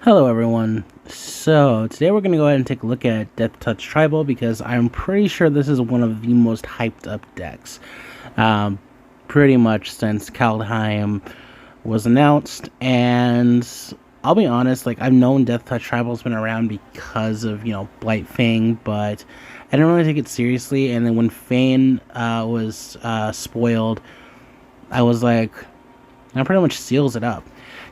Hello everyone. So today we're going to go ahead and take a look at Deathtouch Tribal because I'm pretty sure this is one of the most hyped up decks. Pretty much since Kaldheim was announced, and I'll be honest, like I've known Deathtouch Tribal's been around because of, Blightfang, but I didn't really take it seriously, and then when Fane was spoiled, I was like, that pretty much seals it up.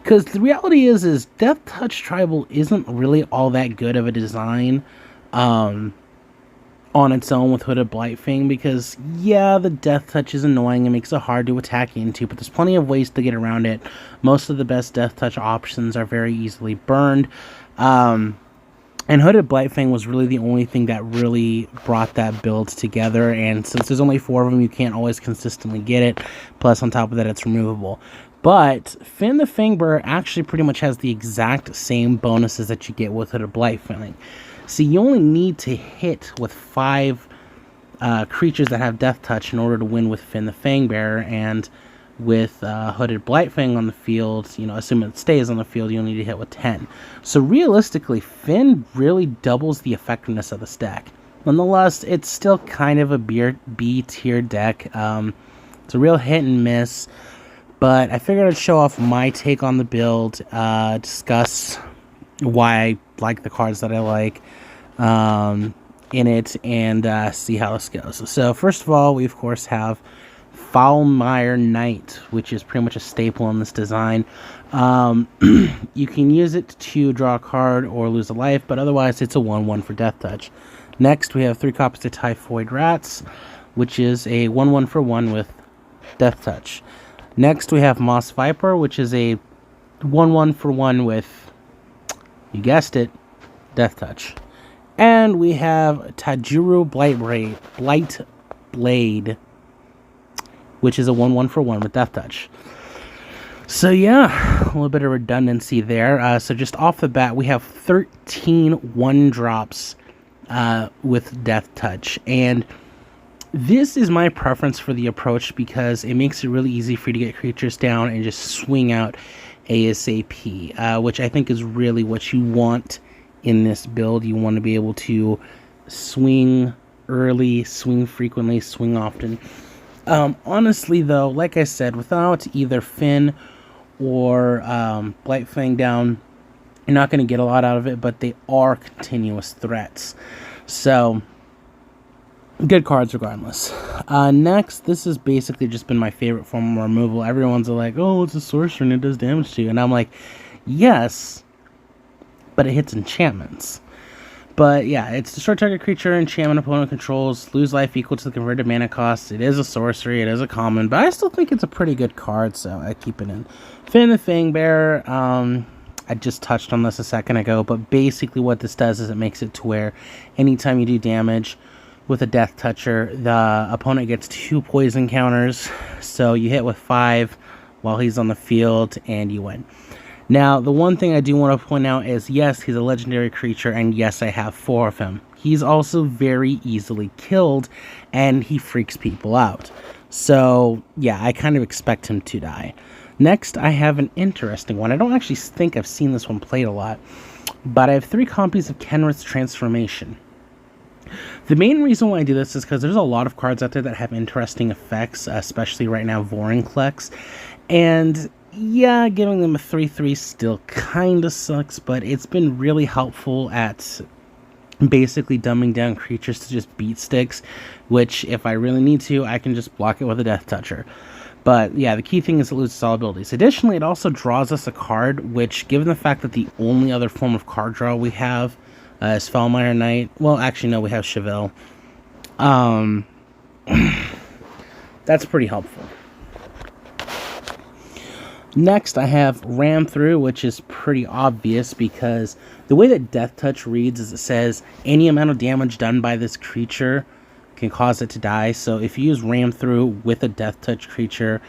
Because the reality is Deathtouch Tribal isn't really all that good of a design on its own with Hooded Blightfang, because, yeah, the Deathtouch is annoying and makes it hard to attack into, but there's plenty of ways to get around it. Most of the best Deathtouch options are very easily burned. And Hooded Blightfang was really the only thing that really brought that build together, and since there's only 4 of them, you can't always consistently get it. Plus, on top of that, it's removable. But Finn the Fangbearer actually pretty much has the exact same bonuses that you get with Hooded Blightfang. So you only need to hit with 5 creatures that have Deathtouch in order to win with Finn the Fangbearer, and with Hooded Blightfang on the field, assuming it stays on the field, you'll need to hit with 10. So realistically, Finn really doubles the effectiveness of this deck. Nonetheless, it's still kind of a B-tier deck. It's a real hit and miss. But I figured I'd show off my take on the build, discuss why I like the cards that I like in it, and see how this goes. So first of all, we of course have Foulmire Knight, which is pretty much a staple in this design. You can use it to draw a card or lose a life, but otherwise it's a 1/1 for Deathtouch. Next, we have 3 copies of Typhoid Rats, which is a 1/1 for 1 with Deathtouch. Next, we have Moss Viper, which is a 1/1 for 1 with, you guessed it, Deathtouch. And we have Tajuru Blightblade, which is a 1/1 for 1 with Deathtouch. So yeah, a little bit of redundancy there. So just off the bat, we have 13 1-drops with Deathtouch. And this is my preference for the approach because it makes it really easy for you to get creatures down and just swing out ASAP, which I think is really what you want in this build. You want to be able to swing early, swing frequently, swing often. Honestly, though, like I said, without either Finn or Blightfang down, you're not going to get a lot out of it, but they are continuous threats. So good cards regardless. Next, this has basically just been my favorite form of removal. Everyone's like, oh, it's a sorcerer and it does damage to you. And I'm like, yes, but it hits enchantments. But yeah, it's destroy target creature, enchantment opponent controls, lose life equal to the converted mana cost. It is a sorcery, it is a common, but I still think it's a pretty good card, so I keep it in. Finn the Fangbearer, I just touched on this a second ago, but basically what this does is it makes it to where anytime you do damage with a Deathtoucher, the opponent gets 2 poison counters, so you hit with 5 while he's on the field, and you win. Now, the one thing I do want to point out is, yes, he's a legendary creature, and yes, I have 4 of him. He's also very easily killed, and he freaks people out. So, yeah, I kind of expect him to die. Next, I have an interesting one. I don't actually think I've seen this one played a lot, but I have 3 copies of Kenrith's Transformation. The main reason why I do this is because there's a lot of cards out there that have interesting effects, especially right now, Vorinclex. And yeah, giving them a 3/3 still kind of sucks, but it's been really helpful at basically dumbing down creatures to just beat sticks, which if I really need to, I can just block it with a Deathtoucher. But yeah, the key thing is it loses all abilities. Additionally, it also draws us a card, which, given the fact that the only other form of card draw we have is Foulmire Knight. Well, actually, no, we have Chevelle. That's pretty helpful. Next, I have Ram Through, which is pretty obvious because the way that Deathtouch reads is it says any amount of damage done by this creature can cause it to die. So if you use Ram Through with a Deathtouch creature,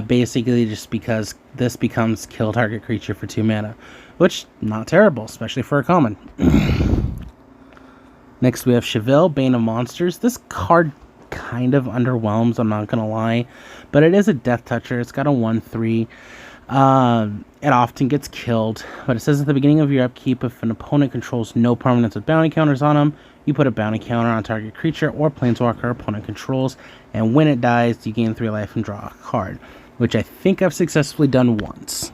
basically just because this becomes kill target creature for 2 mana, which not terrible, especially for a common. Next, we have Chevelle, Bane of Monsters. This card kind of underwhelms, I'm not going to lie, but it is a Deathtoucher. It's got a 1/3. It often gets killed, but it says at the beginning of your upkeep, if an opponent controls no permanents with bounty counters on them, you put a bounty counter on target creature or planeswalker opponent controls, and when it dies, you gain 3 life and draw a card, which I think I've successfully done once.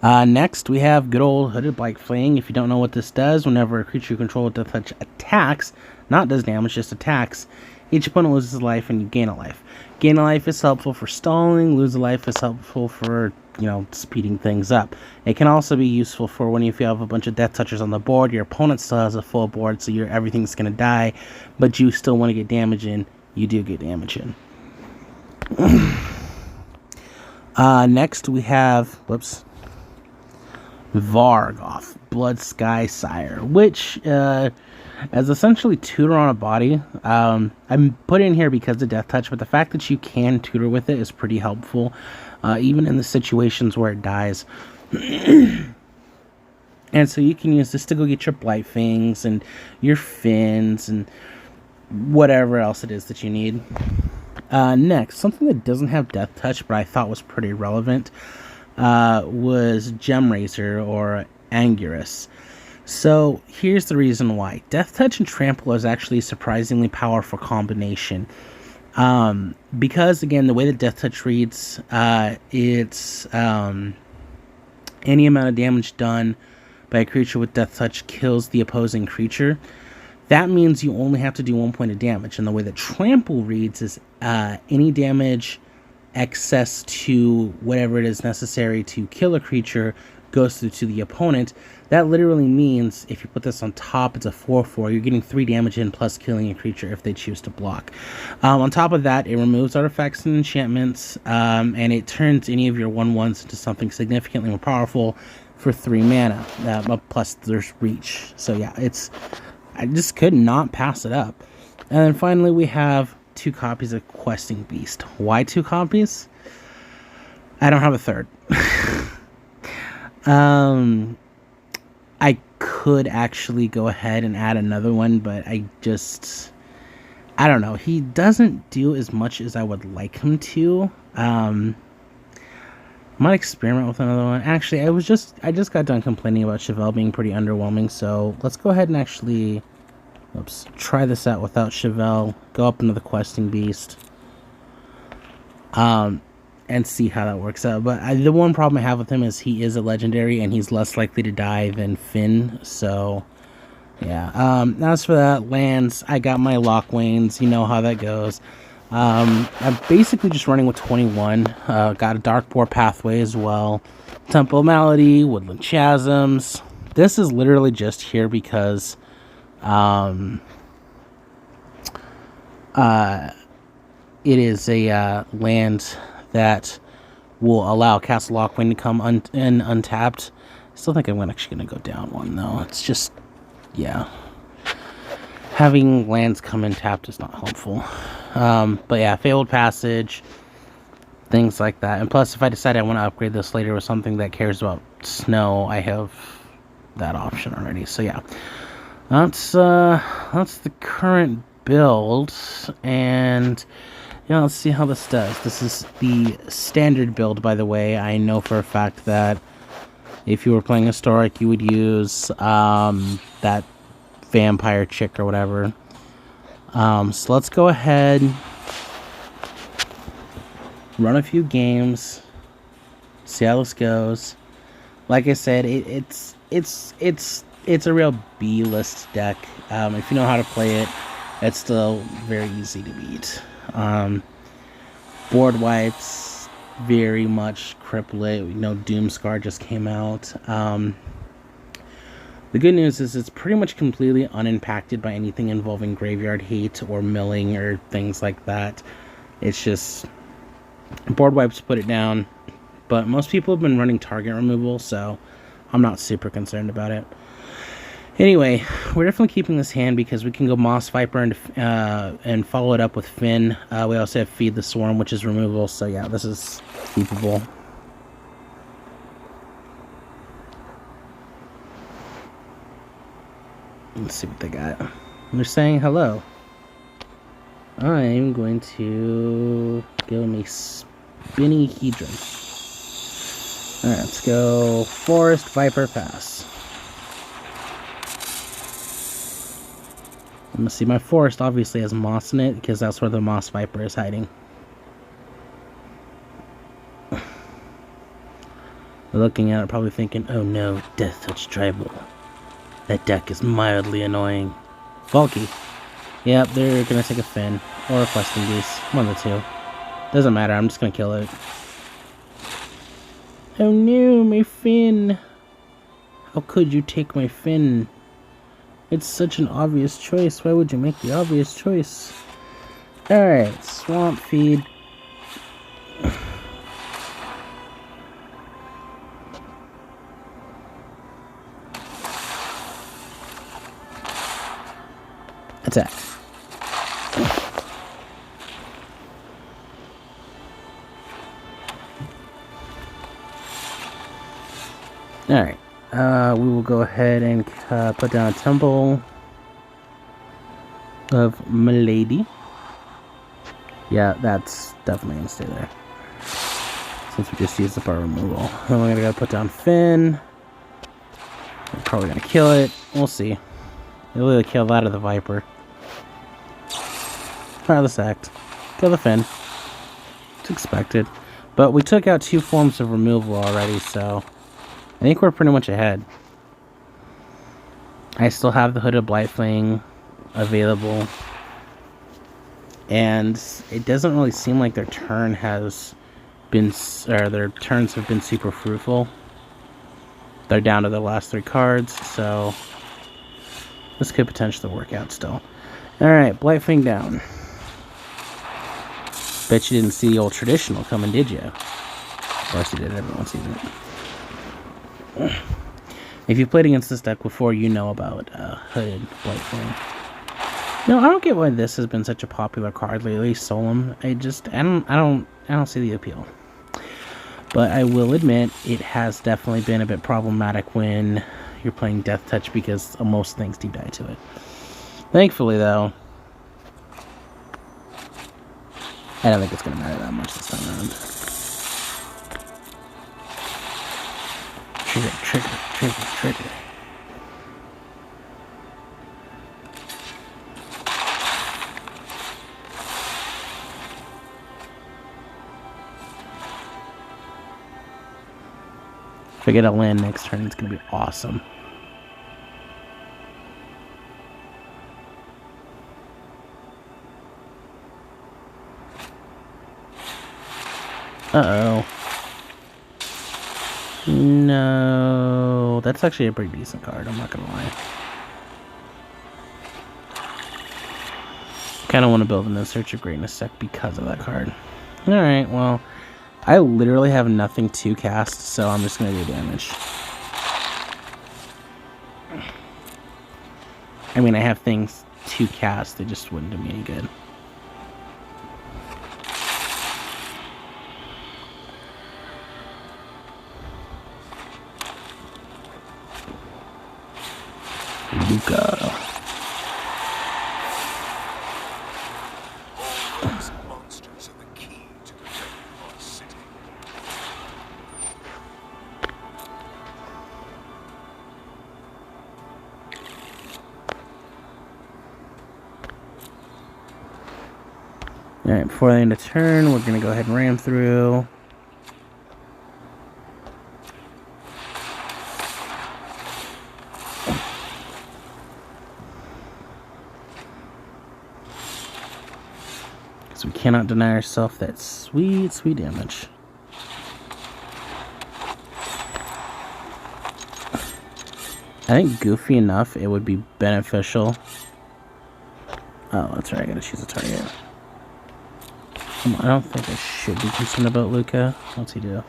Next, we have good old Hooded Blight Flaying. If you don't know what this does, whenever a creature you control with Deathtouch attacks, not does damage, just attacks, each opponent loses a life and you gain a life. Gain a life is helpful for stalling, lose a life is helpful for, speeding things up. It can also be useful for when if you have a bunch of Deathtouchers on the board, your opponent still has a full board, so everything's going to die, but you still want to get damage in, you do get damage in. Next, we have, Vargoth, Blood Sky Sire, which as essentially tutor on a body. I'm put in here because of Deathtouch, but the fact that you can tutor with it is pretty helpful, even in the situations where it dies. And so you can use this to go get your Blight Fangs and your Fins and whatever else it is that you need. Next, something that doesn't have Deathtouch, but I thought was pretty relevant, was Gemrazor or Anguirus. So here's the reason why. Deathtouch and Trample is actually a surprisingly powerful combination. Because again, the way that Deathtouch reads, it's any amount of damage done by a creature with Deathtouch kills the opposing creature. That means you only have to do 1 point of damage. And the way that Trample reads is any damage excess to whatever it is necessary to kill a creature goes through to the opponent. That literally means if you put this on top, it's a 4/4. You're getting 3 damage in plus killing a creature if they choose to block. On top of that, it removes artifacts and enchantments, and it turns any of your 1/1s into something significantly more powerful for 3 mana. Plus there's reach. So yeah, I just could not pass it up. And then finally we have 2 copies of Questing Beast. Why 2 copies? I don't have a third. I could actually go ahead and add another one, but I don't know. He doesn't do as much as I would like him to. I might experiment with another one. Actually, I just got done complaining about Chevelle being pretty underwhelming, so let's go ahead and actually try this out without Chevelle. Go up into the Questing Beast. And see how that works out. But the one problem I have with him is he is a legendary and he's less likely to die than Finn. So, yeah. As for that, lands, I got my Lockwains. You know how that goes. I'm basically just running with 21. Got a Darkboar Pathway as well. Temple Malady, Woodland Chasms. This is literally just here because it is a land that will allow Castle Lockwain to come in untapped. I still think I'm actually going to go down one, though. It's just, yeah. Having lands come in tapped is not helpful. But yeah, Fabled Passage, things like that. And plus, if I decide I want to upgrade this later with something that cares about snow, I have that option already. So yeah, that's the current build. And let's see how this does. This is the standard build, by the way. I know for a fact that if you were playing Historic, you would use that vampire chick or whatever. So let's go ahead, run a few games, see how this goes. Like I said, it's a real B-list deck. If you know how to play it, it's still very easy to beat. Board wipes, very much Cripplet. Doomscar just came out. The good news is it's pretty much completely unimpacted by anything involving graveyard hate or milling or things like that. It's just board wipes put it down. But most people have been running target removal, so I'm not super concerned about it. Anyway, we're definitely keeping this hand because we can go Moss Viper and follow it up with Finn. We also have Feed the Swarm, which is removal. So yeah, this is keepable. Let's see what they got. They're saying hello. I'm going to give me Spinny Hedron. Alright, let's go Forest Viper Pass. I'm gonna see my forest obviously has moss in it because that's where the moss viper is hiding. Looking at it, probably thinking, oh no, Deathtouch Tribal. That deck is mildly annoying. Bulky. Yep, they're gonna take a Fin or a Questing Beast. One of the two. Doesn't matter, I'm just gonna kill it. Oh no, my Fin. How could you take my Fin? It's such an obvious choice. Why would you make the obvious choice? Alright, Swamp Feed. Attack. Alright. We will go ahead and put down a Temple of Milady. Yeah, that's definitely going to stay there. Since we just used up our removal. Then we're going to put down Fin. We're probably going to kill it. We'll see. It'll either kill that or the Viper. Fire the Sact. Kill the Fin. It's expected. But we took out 2 forms of removal already, so I think we're pretty much ahead. I still have the Hooded Blightfang available. And it doesn't really seem like their turn has been, or their turns have been super fruitful. They're down to the last 3 cards, so this could potentially work out still. Alright, Blightfang down. Bet you didn't see the old traditional coming, did you? Of course you did, everyone sees it. If you've played against this deck before, you know about Hooded Blightfang. No, I don't get why this has been such a popular card lately, Solemn. I don't see the appeal. But I will admit, it has definitely been a bit problematic when you're playing Deathtouch because most things deep dive to it. Thankfully, though, I don't think it's going to matter that much this time around. Trigger, trigger, trigger, trigger. If I get a land next turn, it's going to be awesome. Uh-oh. No, that's actually a pretty decent card, I'm not gonna lie. Kinda want to build an In Search of Greatness deck because of that card. Alright, well, I literally have nothing to cast, so I'm just gonna do damage. I mean, I have things to cast, they just wouldn't do me any good. Luca. These monsters are the key to defending our city. Alright, before they end a turn, we're gonna go ahead and ram through. We cannot deny ourselves that sweet, sweet damage. I think goofy enough, it would be beneficial. Oh, that's right, I gotta choose a target. Come on, I don't think I should be concerned about Luca. What's he do?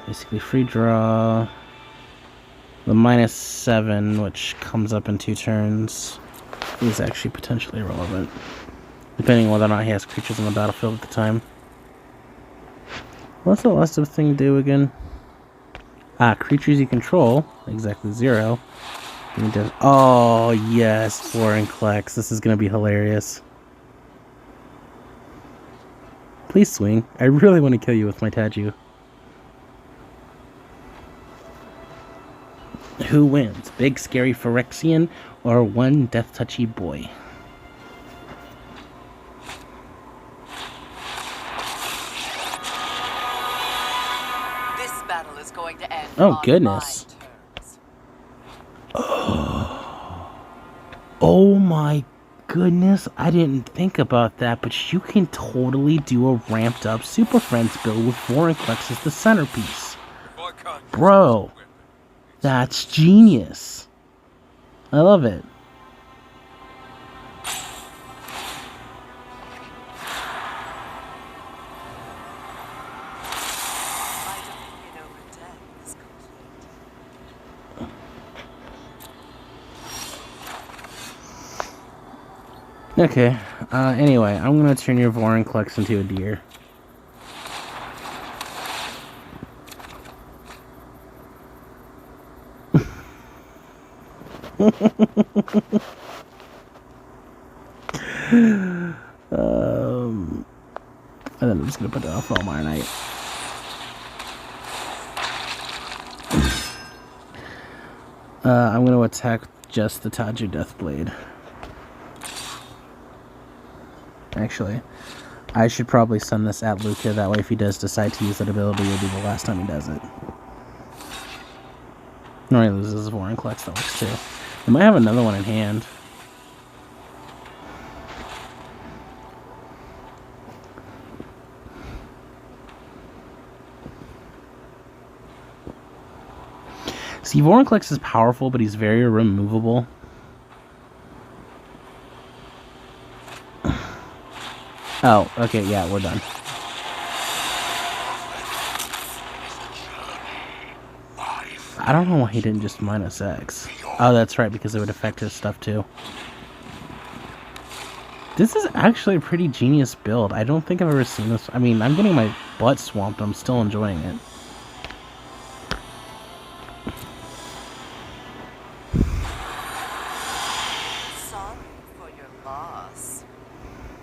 Basically free draw. The -7, which comes up in 2 turns, is actually potentially irrelevant, depending on whether or not he has creatures on the battlefield at the time. What's the last thing do again? Creatures you control, exactly 0. Oh, yes, Vorinclex. This is going to be hilarious. Please swing. I really want to kill you with my Taju. Who wins? Big scary Phyrexian or one Deathtouchy boy? This battle is going to end. Oh, on goodness. my terms. Oh my goodness, I didn't think about that, but you can totally do a ramped up Super Friends build with Vorinclex as the centerpiece. If I can't use Bro, it as a weapon, that's genius. I love it. My dominion over death is complete. Okay, anyway, I'm gonna turn your Vorinclex into a deer. And then I'm just gonna put that off all my night. I'm gonna attack just the Taju Deathblade. Actually, I should probably send this at Luca, that way if he does decide to use that ability, it'll be the last time he does it. Or he loses his Vorinclex, that works too. I might have another one in hand. See, Vorinclex is powerful, but he's very removable. Oh, okay, yeah, we're done. I don't know why he didn't just minus X. Oh, that's right, because it would affect his stuff too. This is actually a pretty genius build. I don't think I've ever seen this. I mean, I'm getting my butt swamped. I'm still enjoying it. Sorry for your loss. I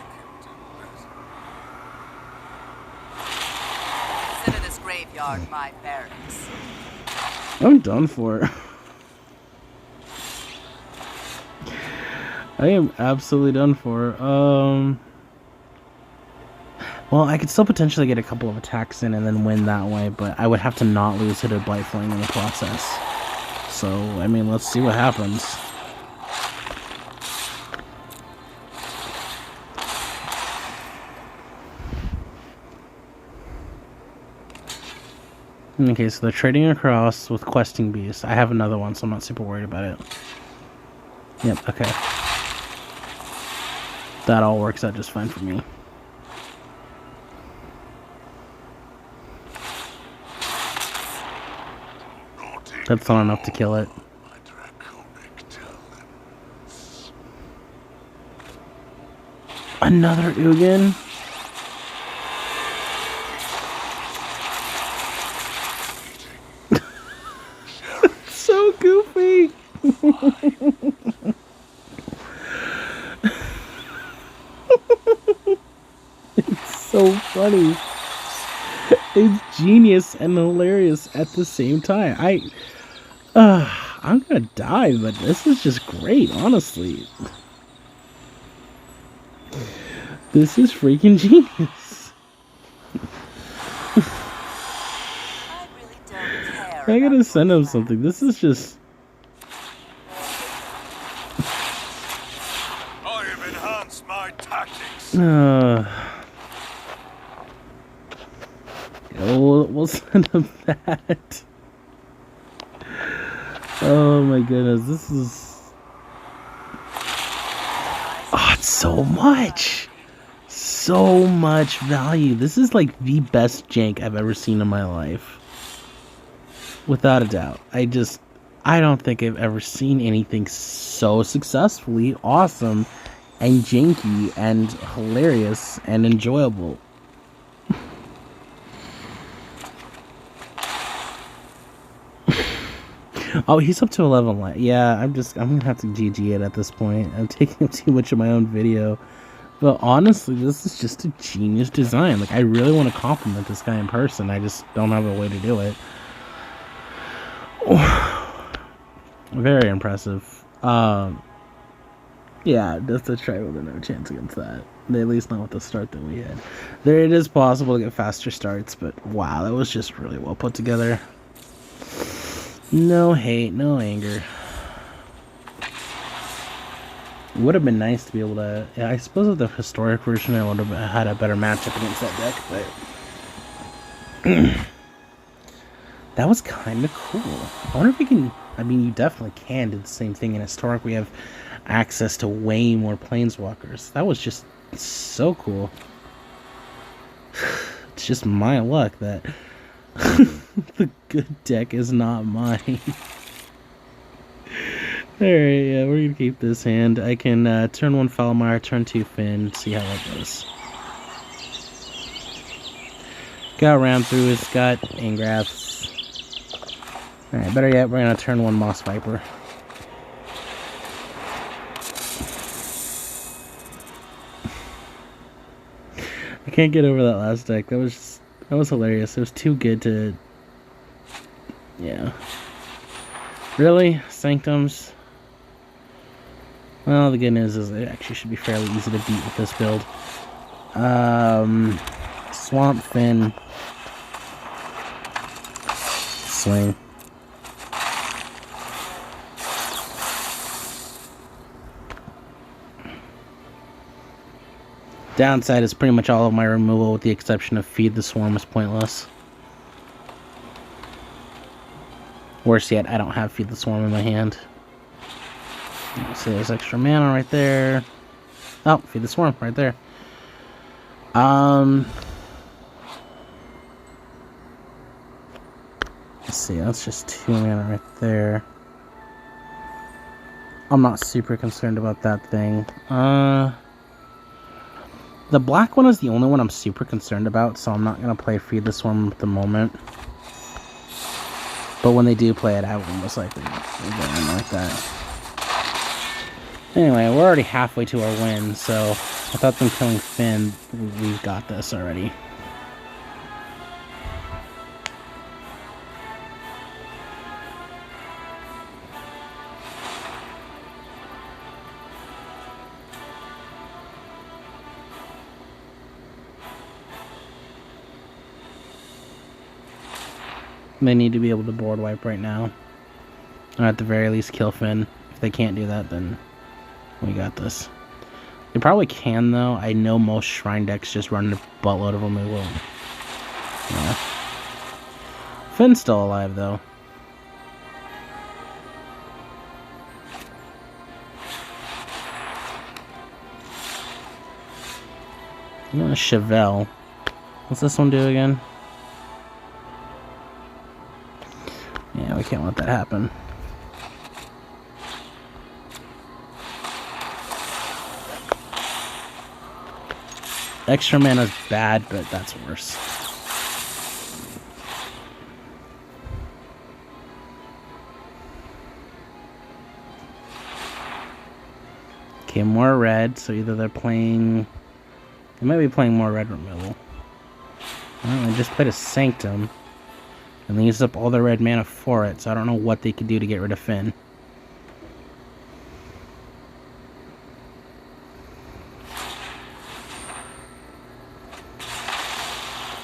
can do better. Consider this graveyard my barracks. I'm done for. I am absolutely done for. Well, I could still potentially get a couple of attacks in and then win that way, but I would have to not lose Hooded Blightfling in the process. So, I mean, let's see what happens. Okay, so they're trading across with Questing Beast. I have another one, so I'm not super worried about it. Yep, okay. That all works out just fine for me. That's not enough to kill it. Another Ugin? So goofy! It's so funny. It's genius and hilarious at the same time. I'm gonna die, but this is just great, honestly. This is freaking genius. I really don't care. I gotta about send your him something. This is just... I have enhanced my tactics. We'll send him that. Oh my goodness, this is... Oh, it's so much! So much value. This is like the best jank I've ever seen in my life. Without a doubt. I don't think I've ever seen anything so successfully awesome and janky and hilarious and enjoyable. Oh, he's up to 11 life. Yeah, I'm gonna have to GG it at this point. I'm taking up too much of my own video. But honestly, this is just a genius design. Like, I really want to compliment this guy in person. I just don't have a way to do it. Very impressive. Yeah, just a try with no chance against that. At least not with the start that we had. It is possible to get faster starts, but wow, that was just really well put together. No hate, no anger. It would have been nice to be able to... Yeah, I suppose with the historic version, I would have had a better matchup against that deck, but... that was kind of cool. I wonder if we can... I mean, you definitely can do the same thing in historic. We have access to way more planeswalkers. That was just so cool. It's just my luck that the good deck is not mine. Alright, yeah, we're gonna keep this hand. I can turn 1 Falmire, turn 2 Finn, see how that goes. Got ram through his gut, Ingraths. Alright, better yet, we're gonna turn 1 Moss Viper. I can't get over that last deck. That was hilarious. It was too good to... Yeah. Really? Sanctums? Well, the good news is it actually should be fairly easy to beat with this build. Swamp Finn. Swing. Downside is pretty much all of my removal with the exception of Feed the Swarm is pointless. Worse yet, I don't have Feed the Swarm in my hand. So there's extra mana right there. Oh, Feed the Swarm right there. Let's see, that's just 2 mana right there. I'm not super concerned about that thing. The black one is the only one I'm super concerned about, so I'm not going to play Feed the Swarm at the moment. But when they do play it, I will most likely go in like that. Anyway, we're already halfway to our win, so without them killing Finn, we've got this already. They need to be able to board wipe right now. Or at the very least kill Finn. If they can't do that, then we got this. They probably can, though. I know most Shrine decks just run a buttload of removal. Yeah. Finn's still alive, though. Chevelle. What's this one do again? Yeah, we can't let that happen. Extra mana's bad, but that's worse. Okay, more red, so either they're playing... They might be playing more red removal. Well, they just played a Sanctum. And they used up all their red mana for it, so I don't know what they could do to get rid of Finn.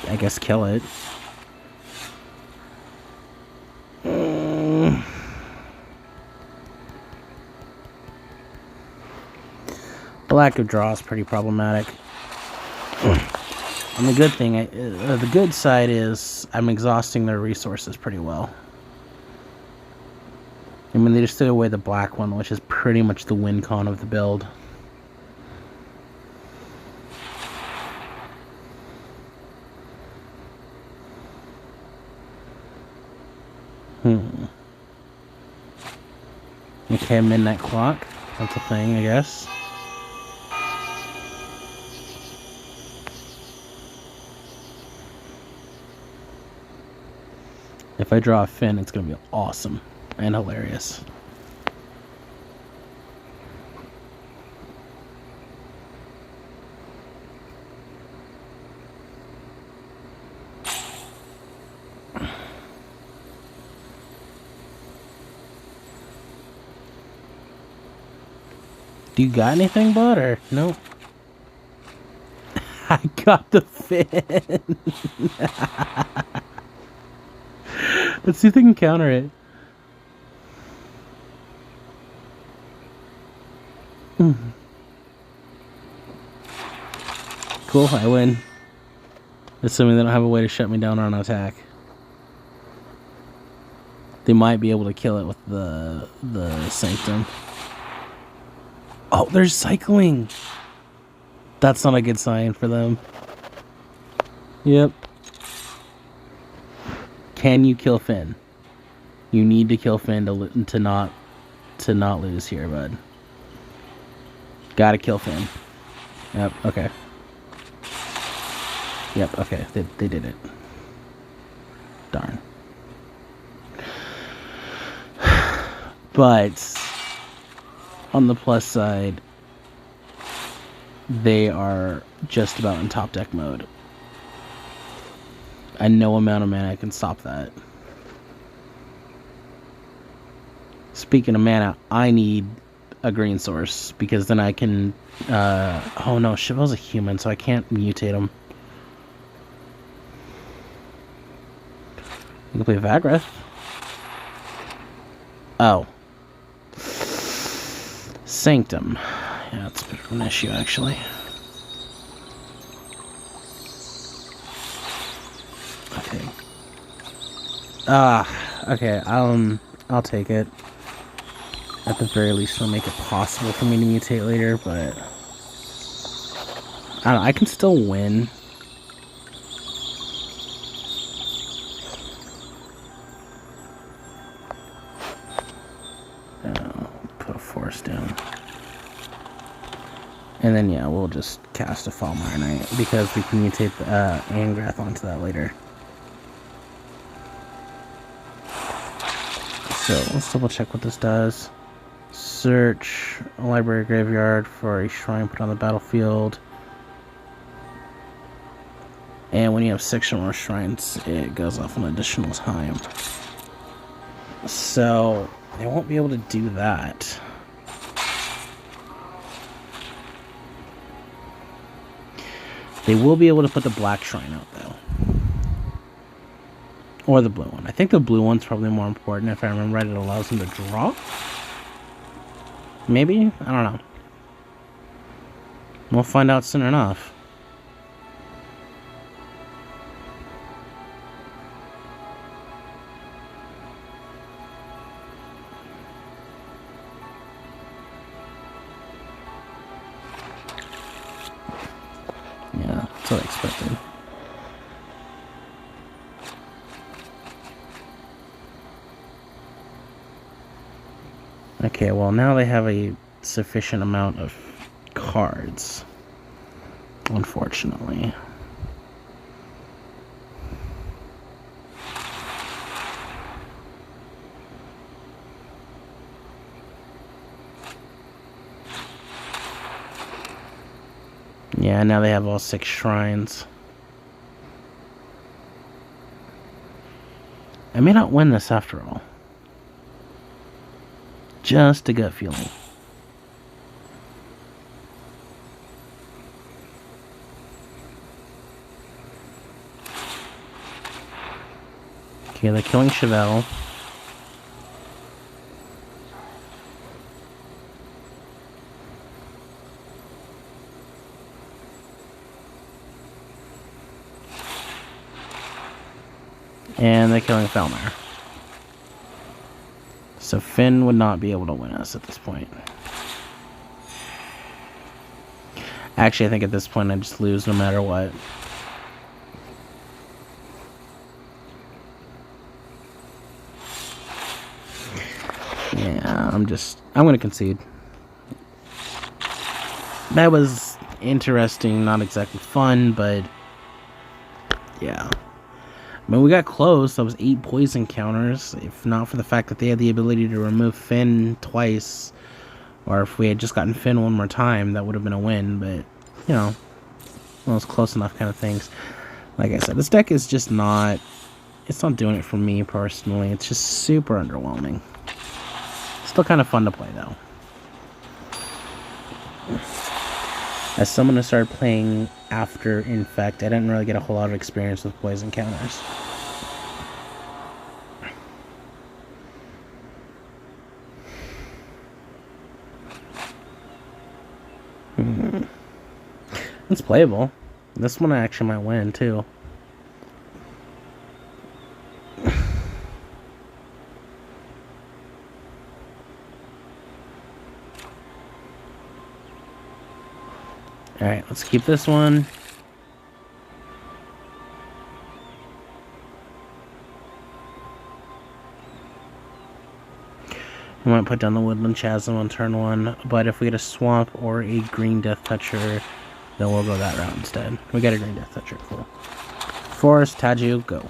I guess kill it. The lack of draw is pretty problematic. And the good thing, the good side is I'm exhausting their resources pretty well. I mean, they just took away the black one, which is pretty much the win con of the build. Okay, midnight clock. That's a thing, I guess. If I draw a Finn, it's going to be awesome and hilarious. Do you got anything, bud, or no? I got the Finn. Let's see if they can counter it. Cool, I win. Assuming they don't have a way to shut me down on an attack. They might be able to kill it with the Sanctum. Oh, they're cycling. That's not a good sign for them. Yep. Can you kill Finn? You need to kill Finn to not lose here, bud. Gotta kill Finn. Yep. Okay. Yep. Okay. They did it. Darn. But on the plus side, they are just about in top deck mode. And no amount of mana can stop that. Speaking of mana, I need a green source because then I can... oh no, Chevel's a human, so I can't mutate him. You can play Vagreth. Oh. Sanctum. Yeah, that's a bit of an issue, actually. Okay. Okay, I'll take it. At the very least, it'll make it possible for me to mutate later, but... I don't know, I can still win. Put a force down. And then, yeah, we'll just cast a Falmire Knight, because we can mutate the Angrath onto that later. So, let's double check what this does. Search a library graveyard for a shrine put on the battlefield. And when you have 6 or more shrines, it goes off an additional time. So, they won't be able to do that. They will be able to put the black shrine out, though. Or the blue one. I think the blue one's probably more important. If I remember right, it allows them to draw. Maybe? I don't know. We'll find out soon enough. Yeah, that's what I expected. Okay, well now they have a sufficient amount of cards, unfortunately. Yeah, now they have all 6 shrines. I may not win this after all. Just a gut feeling. Okay, they're killing Chevel. And they're killing Falmire. So Finn would not be able to win us at this point. Actually, I think at this point I just lose no matter what. Yeah, I'm going to concede. That was interesting, not exactly fun, but yeah. I mean, we got close. That was 8 poison counters. If not for the fact that they had the ability to remove Finn twice, or if we had just gotten Finn one more time, that would have been a win. But, you know, one of those close enough kind of things. Like I said, this deck is just not... It's not doing it for me personally. It's just super underwhelming. Still kind of fun to play, though. As someone who started playing after Infect, I didn't really get a whole lot of experience with poison counters. It's playable. This one I actually might win, too. Alright, let's keep this one. We might put down the Woodland Chasm on turn 1, but if we get a Swamp or a Green Deathtoucher, then we'll go that route instead. We got a Green Deathtoucher, cool. Forest, Taju, go.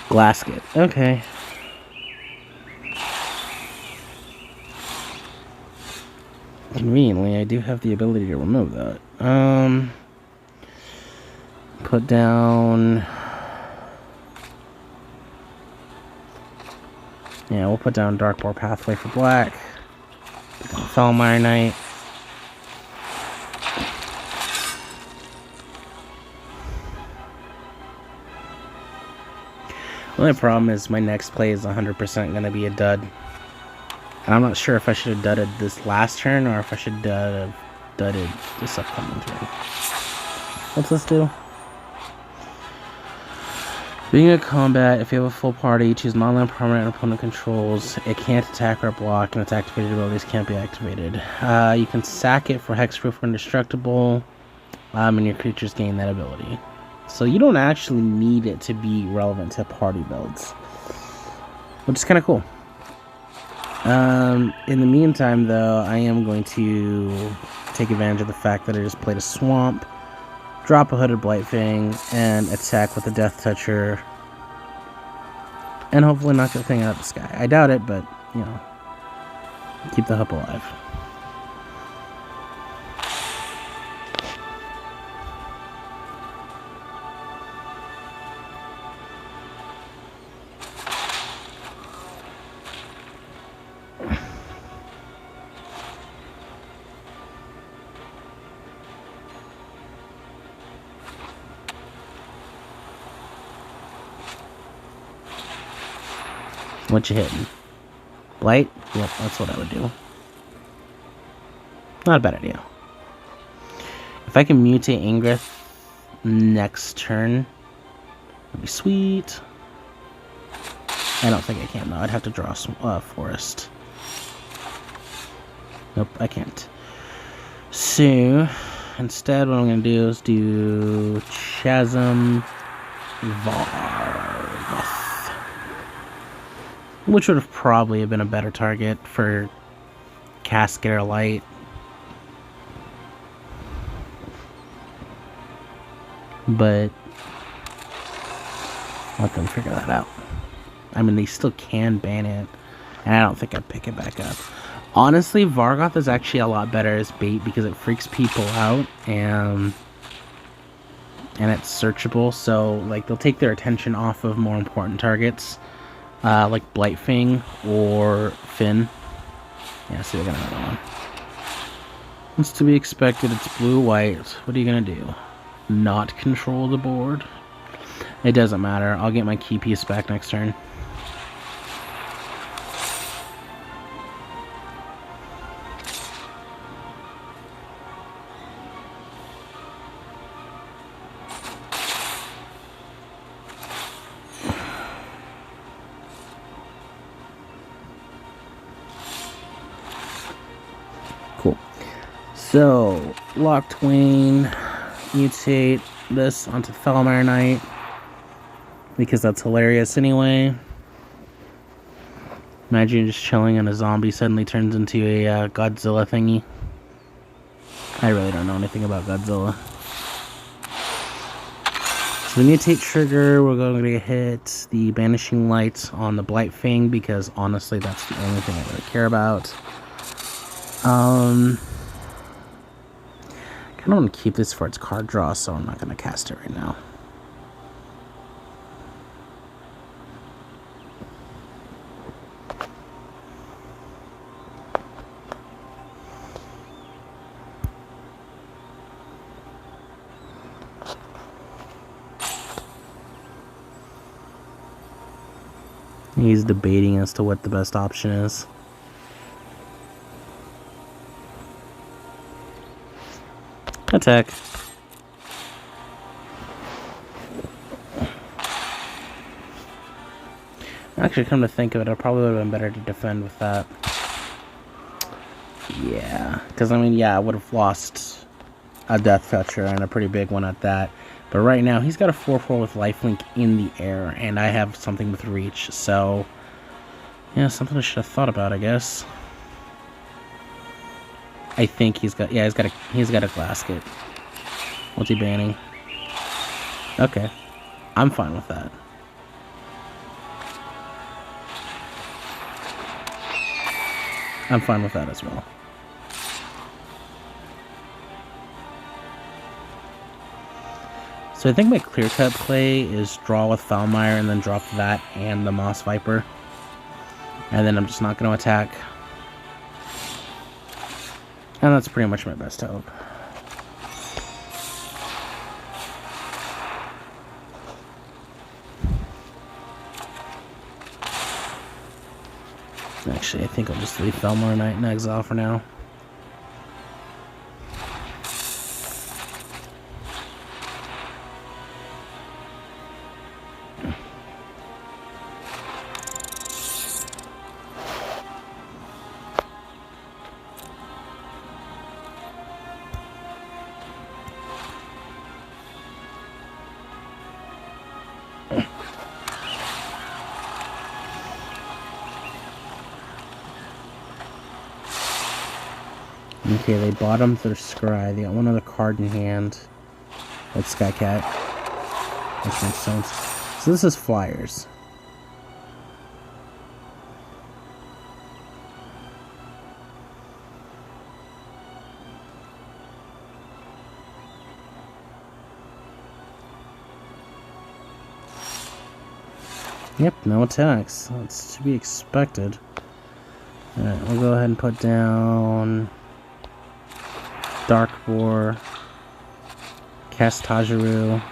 Glasket, okay. Conveniently, I do have the ability to remove that. Put down... Yeah, we'll put down Darkboar Pathway for black. Put down Felmire Knight. The only problem is my next play is 100% going to be a dud. And I'm not sure if I should have dudded this last turn or if I should have dudded this upcoming turn. What's this do? Being a combat, if you have a full party, choose non-land permanent opponent controls. It can't attack or block, and its activated abilities can't be activated. You can sack it for hexproof or indestructible, and your creatures gain that ability. So you don't actually need it to be relevant to party builds, which is kind of cool. In the meantime, though, I am going to take advantage of the fact that I just played a Swamp, drop a Hooded Blightfang, and attack with a Deathtoucher, and hopefully knock the thing out of the sky. I doubt it, but, you know, keep the hope alive. What you hitting? Blight? Yep, that's what I would do. Not a bad idea. If I can mutate Ingrith next turn, that'd be sweet. I don't think I can, though. I'd have to draw some Forest. Nope, I can't. So, instead, what I'm going to do is do Chasm Vargoth. Which would have probably been a better target for Casket or Light. But let them figure that out. I mean, they still can ban it, and I don't think I'd pick it back up. Honestly, Vargoth is actually a lot better as bait because it freaks people out, and it's searchable, so like they'll take their attention off of more important targets. Like Blightfang or Finn. Yeah, see, they're gonna have one. What's to be expected? It's blue-white. What are you gonna do? Not control the board? It doesn't matter. I'll get my key piece back next turn. Cool. So, Locktwain, mutate this onto Felmire Knight, because that's hilarious anyway. Imagine just chilling and a zombie suddenly turns into a Godzilla thingy. I really don't know anything about Godzilla. So the mutate trigger, we're going to hit the banishing light on the Blight Fang because honestly that's the only thing I really care about. Kind of want to keep this for its card draw, so I'm not going to cast it right now. He's debating as to what the best option is. Attack. Actually, come to think of it, it probably would have been better to defend with that. Yeah, because I mean, yeah, I would have lost a Deathtoucher and a pretty big one at that. But right now, he's got a 4/4 with lifelink in the air, and I have something with reach, so yeah, something I should have thought about, I guess. I think he's got, yeah, he's got a Glasket. What's he banning? Okay, I'm fine with that. I'm fine with that as well. So I think my clear-cut play is draw with Foulmire and then drop that and the Moss Viper. And then I'm just not going to attack. And that's pretty much my best hope. Actually, I think I'll just leave Foulmire Knight in exile for now. Okay, they bottomed their scry. They got one other card in hand. That's Skycat. Which makes sense. So this is Flyers. Yep, no attacks. That's to be expected. Alright, we'll go ahead and put down Dark Boar, cast Tajiru,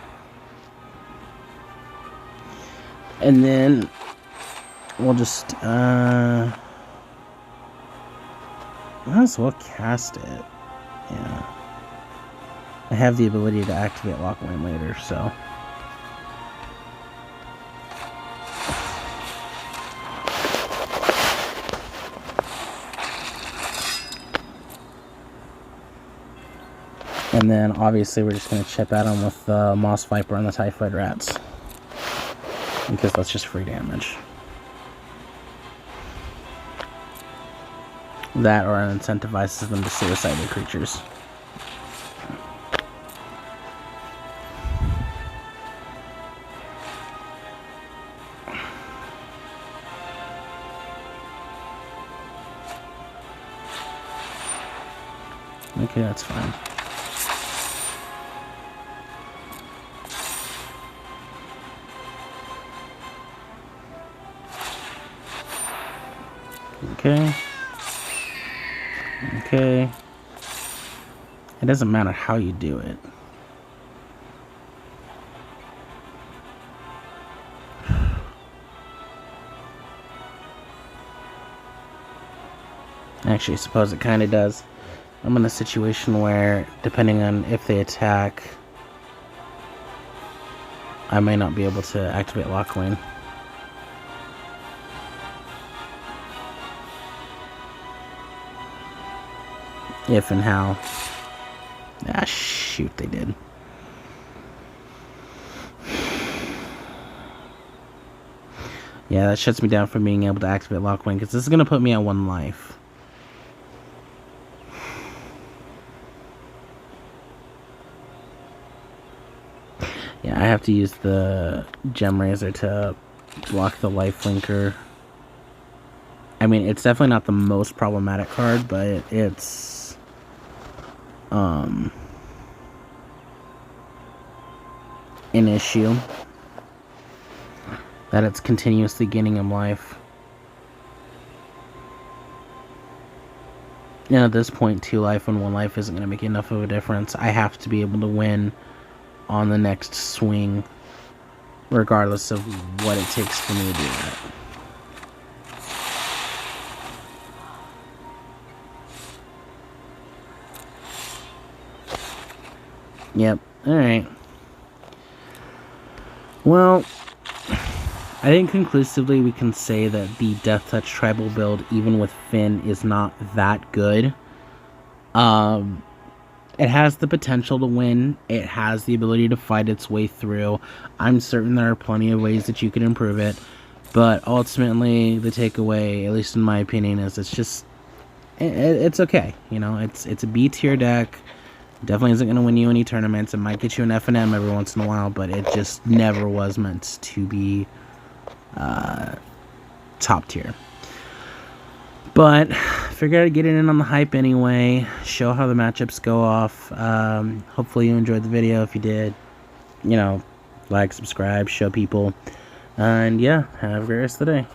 and then we'll just might as well cast it. Yeah, I have the ability to activate Lockline later, so. And then, obviously, we're just going to chip at them with the Moss Viper and the Typhoid Rats. Because that's just free damage. That or it incentivizes them to suicide their creatures. Okay, that's fine. Okay. Okay. It doesn't matter how you do it. Actually, I suppose it kind of does. I'm in a situation where, depending on if they attack, I may not be able to activate Lockline. If and how. Ah, shoot, they did. Yeah, that shuts me down from being able to activate Lockwind, because this is going to put me at 1 life. Yeah, I have to use the Gem Razor to block the Life Linker. I mean, it's definitely not the most problematic card, but it's... an issue. That it's continuously gaining him life. And at this point, 2 life and 1 life isn't going to make enough of a difference. I have to be able to win on the next swing, regardless of what it takes for me to do that. Yep, alright. Well, I think conclusively we can say that the Deathtouch tribal build, even with Finn, is not that good. It has the potential to win. It has the ability to fight its way through. I'm certain there are plenty of ways that you can improve it. But ultimately, the takeaway, at least in my opinion, is it's just... It's okay. You know, it's a B-tier deck. Definitely isn't going to win you any tournaments. It might get you an F&M every once in a while, but it just never was meant to be top tier. But figured I'd get in on the hype anyway, show how the matchups go off. Hopefully you enjoyed the video. If you did, you know, like, subscribe, show people. And yeah, have a great rest of the day.